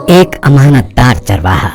ایک امانتدار چرواہا۔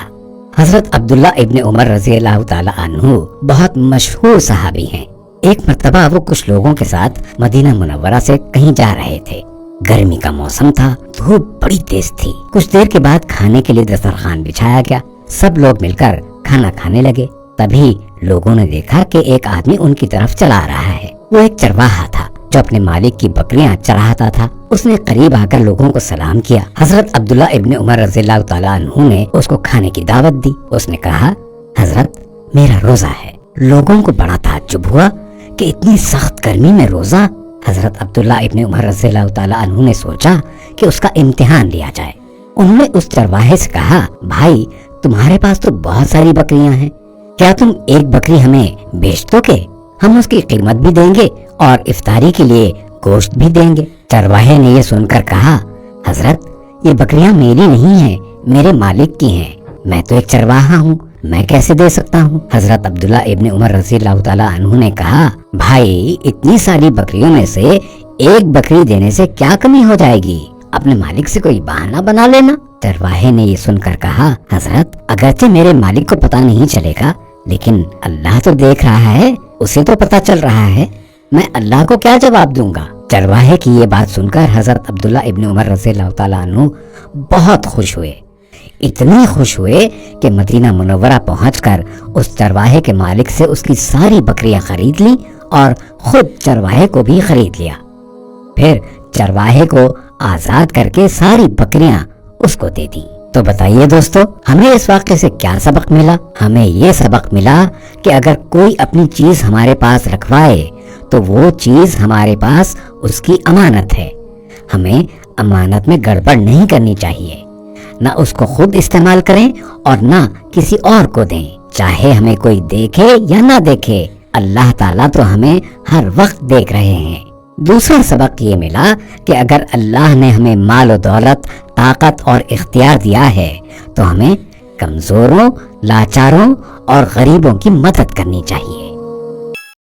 حضرت عبداللہ ابن عمر رضی اللہ تعالی عنہ بہت مشہور صحابی ہیں۔ ایک مرتبہ وہ کچھ لوگوں کے ساتھ مدینہ منورہ سے کہیں جا رہے تھے۔ گرمی کا موسم تھا، دھوپ بڑی تیز تھی۔ کچھ دیر کے بعد کھانے کے لیے دسترخوان بچھایا گیا، سب لوگ مل کر کھانا کھانے لگے۔ تبھی لوگوں نے دیکھا کہ ایک آدمی ان کی طرف چلا رہا ہے۔ وہ ایک چرواہا تھا جو اپنے مالک کی بکریاں چراتا تھا۔ اس نے قریب آ کر لوگوں کو سلام کیا۔ حضرت عبداللہ ابن عمر رضی اللہ تعالیٰ عنہ نے اس کو کھانے کی دعوت دی۔ اس نے کہا، حضرت میرا روزہ ہے۔ لوگوں کو بڑا تعجب ہوا کہ اتنی سخت گرمی میں روزہ۔ حضرت عبداللہ ابن عمر رضی اللہ تعالیٰ عنہ نے سوچا کہ اس کا امتحان لیا جائے۔ انہوں نے اس چرواہے سے کہا، بھائی تمہارے پاس تو بہت ساری بکریاں ہیں، کیا تم ایک بکری ہمیں بیچ دو گے؟ ہم اس کی قیمت بھی دیں گے اور افطاری کے لیے گوشت بھی دیں گے۔ چرواہے نے یہ سن کر کہا، حضرت یہ بکریاں میری نہیں ہیں، میرے مالک کی ہیں، میں تو ایک چرواہا ہوں، میں کیسے دے سکتا ہوں؟ حضرت عبداللہ ابن عمر رضی اللہ تعالیٰ عنہ نے کہا، بھائی اتنی ساری بکریوں میں سے ایک بکری دینے سے کیا کمی ہو جائے گی؟ اپنے مالک سے کوئی بہانہ بنا لینا۔ چرواہے نے یہ سن کر کہا، حضرت اگرچہ میرے مالک کو پتہ نہیں چلے گا، لیکن اللہ تو دیکھ رہا ہے، اسے تو پتہ چل رہا ہے، میں اللہ کو کیا جواب دوں گا؟ چرواہے کی یہ بات سن کر حضرت عبداللہ ابن عمر رضی اللہ تعالیٰ عنہ بہت خوش ہوئے، اتنے خوش ہوئے کہ مدینہ منورہ پہنچ کر اس چرواہے کے مالک سے اس کی ساری بکریاں خرید لیں اور خود چرواہے کو بھی خرید لیا۔ پھر چرواہے کو آزاد کر کے ساری بکریاں اس کو دے دی۔ تو بتائیے دوستو، ہمیں اس واقعے سے کیا سبق ملا؟ ہمیں یہ سبق ملا کہ اگر کوئی اپنی چیز ہمارے پاس رکھوائے تو وہ چیز ہمارے پاس اس کی امانت ہے، ہمیں امانت میں گڑبڑ نہیں کرنی چاہیے، نہ اس کو خود استعمال کریں اور نہ کسی اور کو دیں، چاہے ہمیں کوئی دیکھے یا نہ دیکھے، اللہ تعالیٰ تو ہمیں ہر وقت دیکھ رہے ہیں۔ دوسرا سبق یہ ملا کہ اگر اللہ نے ہمیں مال و دولت، طاقت اور اختیار دیا ہے تو ہمیں کمزوروں، لاچاروں اور غریبوں کی مدد کرنی چاہیے۔